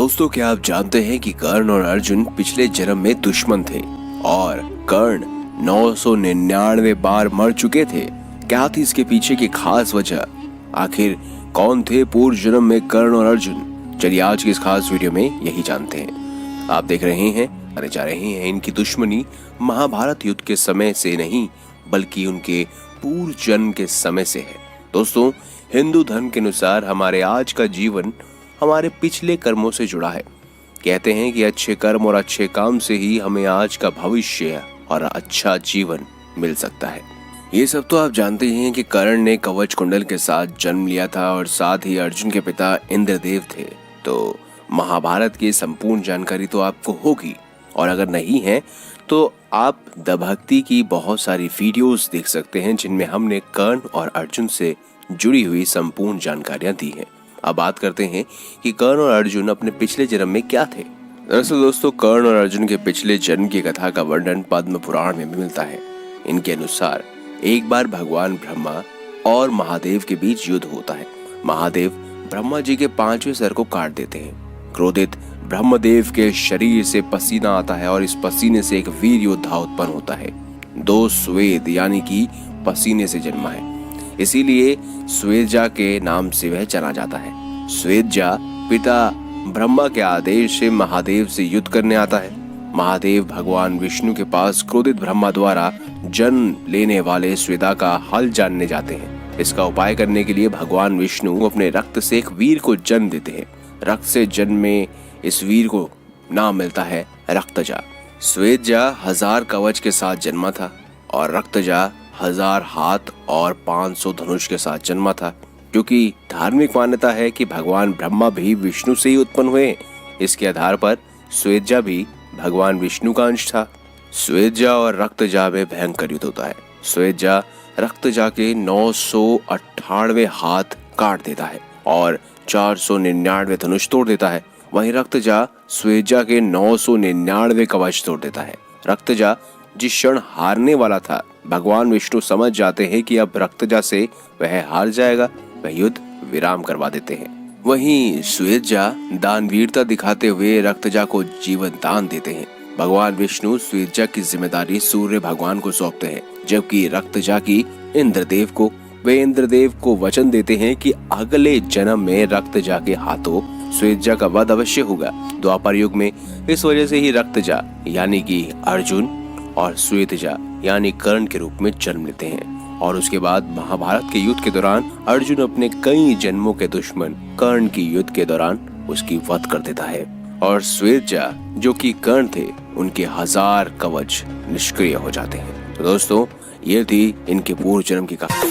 दोस्तों, क्या आप जानते हैं कि कर्ण और अर्जुन पिछले जन्म में दुश्मन थे और कर्ण 999 बार मर चुके थे। क्या थी इसके पीछे की खास वजह? आखिर कौन थे पूर्व जन्म में कर्ण और अर्जुन? चलिए आज की इस खास वीडियो में यही जानते हैं। आप देख रहे हैं अरे जा रहे हैं इनकी दुश्मनी महाभारत युद्ध के समय से नहीं बल्कि उनके पूर्व जन्म के समय से है। दोस्तों, हिंदू धर्म के अनुसार हमारे आज का जीवन हमारे पिछले कर्मों से जुड़ा है। कहते हैं कि अच्छे कर्म और अच्छे काम से ही हमें आज का भविष्य और अच्छा जीवन मिल सकता है। ये सब तो आप जानते हैं कि कर्ण ने कवच कुंडल के साथ जन्म लिया था और साथ ही अर्जुन के पिता इंद्रदेव थे। तो महाभारत की संपूर्ण जानकारी तो आपको होगी, और अगर नहीं है तो आप द भक्ति की बहुत सारी वीडियोस देख सकते हैं जिनमें हमने कर्ण और अर्जुन से जुड़ी हुई संपूर्ण जानकारियां दी हैं। अब बात करते हैं कि कर्ण और अर्जुन अपने पिछले जन्म में क्या थे। दरअसल दोस्तों, कर्ण और अर्जुन के पिछले जन्म की कथा का वर्णन पद्म पुराण में भी मिलता है। इनके अनुसार एक बार भगवान ब्रह्मा और महादेव के बीच युद्ध होता है। महादेव ब्रह्मा जी के 5वें सर को काट देते हैं। क्रोधित ब्रह्मदेव के शरीर से पसीना आता है और इस पसीने से एक वीर योद्धा उत्पन्न होता है। 2 स्वेद यानी कि पसीने से जन्मा है, इसीलिए स्वेदजा के नाम से वह जाना जाता है। स्वेदजा पिता ब्रह्मा के आदेश से महादेव से युद्ध करने आता है। महादेव भगवान विष्णु के पास क्रोधित ब्रह्मा द्वारा जन्म लेने वाले स्वेदा का हाल जानने जाते हैं। इसका उपाय करने के लिए भगवान विष्णु अपने रक्त से एक वीर को जन्म देते हैं। रक्त से जन्मे इस वीर को नाम मिलता है रक्तजा। स्वेदजा 1000 कवच के साथ जन्मा था और रक्तजा 1000 हाथ और 500 धनुष के साथ जन्मा था, क्योंकि धार्मिक मान्यता है कि भगवान ब्रह्मा भी विष्णु से ही उत्पन्न हुए। इसके आधार पर स्वेदजा भी भगवान विष्णु का अंश था। स्वेदजा और रक्तजा में भयंकर युद्ध होता है। स्वेदजा रक्तजा के 998 हाथ काट देता है और 499 धनुष तोड़ देता है। वहीं रक्तजा स्वेदजा के 999 कवच तोड़ देता है। रक्तजा जिस क्षण हारने वाला था, भगवान विष्णु समझ जाते हैं कि अब रक्तजा से वह हार जाएगा। वह युद्ध विराम करवा देते हैं। वहीं स्वेदजा दानवीरता दिखाते हुए रक्तजा को जीवन दान देते हैं। भगवान विष्णु स्वेदजा की जिम्मेदारी सूर्य भगवान को सौंपते हैं, जबकि रक्तजा की इंद्रदेव को। वे इंद्रदेव को वचन देते हैं कि अगले जन्म में रक्तजा के हाथों स्वेदजा का वध अवश्य होगा। द्वापर युग में इस वजह से ही रक्तजा यानी कि अर्जुन और स्वेदजा यानी कर्ण के रूप में जन्म लेते हैं। और उसके बाद महाभारत के युद्ध के दौरान अर्जुन अपने कई जन्मों के दुश्मन कर्ण की युद्ध के दौरान उसकी वध कर देता है और स्वेदजा जो कि कर्ण थे उनके 1000 कवच निष्क्रिय हो जाते हैं। तो दोस्तों, ये थी इनके पूर्व जन्म की कहानी।